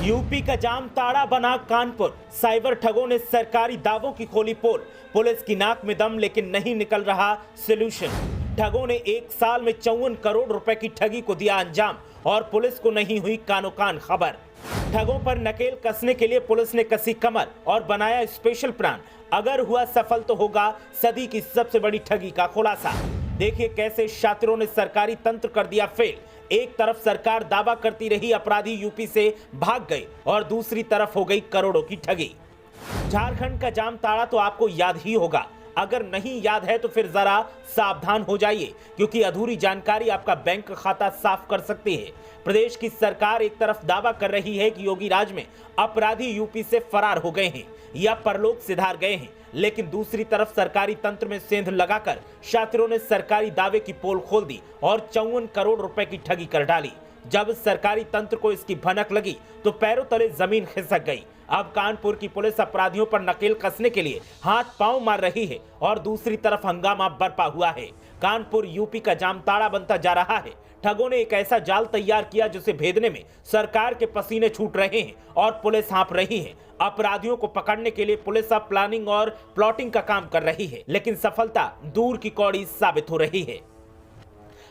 UP का जामताड़ा बना Kanpur. Cyber ठगों ने सरकारी दावों की खोली पोल। पुलिस की नाक में दम लेकिन नहीं निकल रहा सॉल्यूशन। ठगों ने एक साल में 54 करोड़ रुपए की ठगी को दिया अंजाम और पुलिस को नहीं हुई कानो कान खबर। ठगों पर नकेल कसने के लिए पुलिस ने कसी कमर और बनाया स्पेशल प्लान। अगर हुआ सफल तो होगा सदी की सबसे बड़ी ठगी का खुलासा। देखिए कैसे शातिरों ने सरकारी तंत्र कर दिया फेल। एक तरफ सरकार दावा करती रही अपराधी यूपी से भाग गए और दूसरी तरफ हो गई करोड़ों की ठगी। झारखंड का जामताड़ा तो आपको याद ही होगा। अगर नहीं याद है तो फिर जरा सावधान हो जाइए, क्योंकि अधूरी जानकारी आपका बैंक खाता साफ कर सकती है। प्रदेश की सरकार एक तरफ दावा कर रही है कि योगी राज में अपराधी यूपी से फरार हो गए हैं या परलोक सिधार गए हैं, लेकिन दूसरी तरफ सरकारी तंत्र में सेंध लगाकर शातिरों ने सरकारी दावे की पोल खोल दी और 54 करोड़ रुपए की ठगी कर डाली। जब सरकारी तंत्र को इसकी भनक लगी तो पैरों तले जमीन खिसक गई। अब कानपुर की पुलिस अपराधियों पर नकेल कसने के लिए हाथ पांव मार रही है और दूसरी तरफ हंगामा बरपा हुआ है। कानपुर यूपी का जामताड़ा बनता जा रहा है। ठगों ने एक ऐसा जाल तैयार किया जिसे भेदने में सरकार के पसीने छूट रहे हैं और पुलिस हाँफ रही है। अपराधियों को पकड़ने के लिए पुलिस अब प्लानिंग और प्लॉटिंग का काम कर रही है, लेकिन सफलता दूर की कौड़ी साबित हो रही है।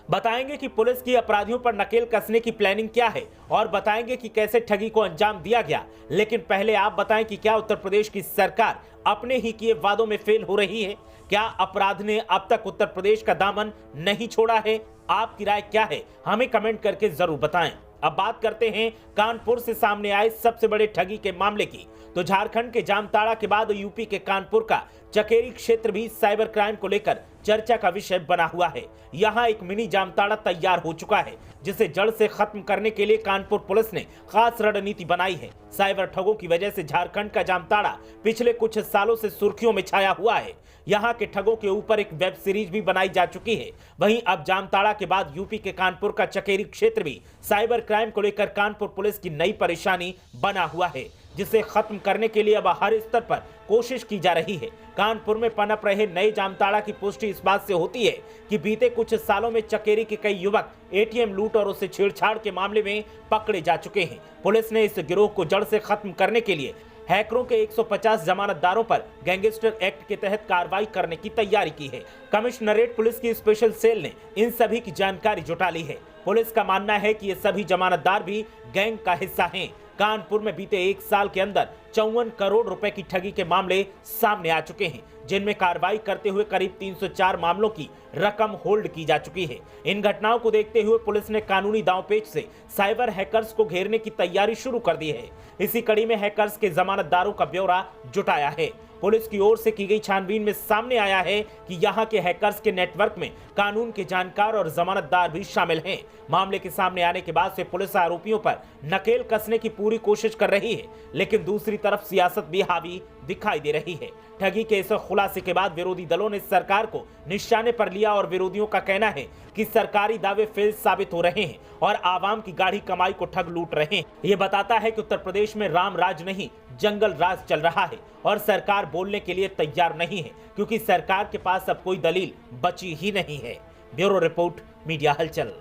बताएंगे कि पुलिस की अपराधियों पर नकेल कसने की प्लानिंग क्या है और बताएंगे कि कैसे ठगी को अंजाम दिया गया। लेकिन पहले आप बताएं कि क्या उत्तर प्रदेश की सरकार अपने ही किए वादों में फेल हो रही है? क्या अपराध ने अब तक उत्तर प्रदेश का दामन नहीं छोड़ा है? आपकी राय क्या है? हमें कमेंट करके जरूर बताएं। अब बात करते हैं कानपुर से सामने आए सबसे बड़े ठगी के मामले की। तो झारखंड के जामताड़ा के बाद यूपी के कानपुर का चकेरी क्षेत्र भी साइबर क्राइम को लेकर चर्चा का विषय बना हुआ है। यहाँ एक मिनी जामताड़ा तैयार हो चुका है, जिसे जड़ से खत्म करने के लिए कानपुर पुलिस ने खास रणनीति बनाई है। साइबर ठगों की वजह से झारखंड का जामताड़ा पिछले कुछ सालों से सुर्खियों में छाया हुआ है। यहाँ के ठगों के ऊपर एक वेब सीरीज भी बनाई जा चुकी है। वहीं अब जामताड़ा के बाद यूपी के कानपुर का चकेरी क्षेत्र भी साइबर क्राइम को लेकर कानपुर पुलिस की नई परेशानी बना हुआ है, जिसे खत्म करने के लिए अब हर स्तर पर कोशिश की जा रही है। कानपुर में पनप रहे नए जामताड़ा की पुष्टि इस बात से होती है कि बीते कुछ सालों में चकेरी के कई युवक एटीएम लूट और उससे छेड़छाड़ के मामले में पकड़े जा चुके हैं। पुलिस ने इस गिरोह को जड़ से खत्म करने के लिए हैकरों के 150 जमानतदारों पर गैंगस्टर एक्ट के तहत कार्रवाई करने की तैयारी की है। कमिश्नरेट पुलिस की स्पेशल सेल ने इन सभी की जानकारी जुटा ली है। पुलिस का मानना है कि ये सभी जमानतदार भी गैंग का हिस्सा हैं। कानपुर में बीते एक साल के अंदर 54 करोड़ रुपए की ठगी के मामले सामने आ चुके हैं, जिनमें कार्रवाई करते हुए करीब 304 मामलों की रकम होल्ड की जा चुकी है। इन घटनाओं को देखते हुए पुलिस ने कानूनी दांवपेच से साइबर हैकर्स को घेरने की तैयारी शुरू कर दी है। इसी कड़ी में हैकर्स के जमानतदारों का ब्यौरा जुटाया है। पुलिस की ओर से की गई छानबीन में सामने आया है कि यहां के हैकर्स के नेटवर्क में कानून के जानकार और जमानतदार भी शामिल हैं। मामले के सामने आने के बाद से पुलिस आरोपियों पर नकेल कसने की पूरी कोशिश कर रही है, लेकिन दूसरी तरफ सियासत भी हावी दिखाई दे रही है। ठगी के इस खुलासे के बाद विरोधी दलों ने सरकार को निशाने पर लिया और विरोधियों का कहना है कि सरकारी दावे फेल साबित हो रहे हैं और आवाम की गाढ़ी कमाई को ठग लूट रहे हैं। ये बताता है कि उत्तर प्रदेश में राम राज नहीं जंगल राज चल रहा है और सरकार बोलने के लिए तैयार नहीं है, क्योंकि सरकार के पास अब कोई दलील बची ही नहीं है। ब्यूरो रिपोर्ट, मीडिया हलचल।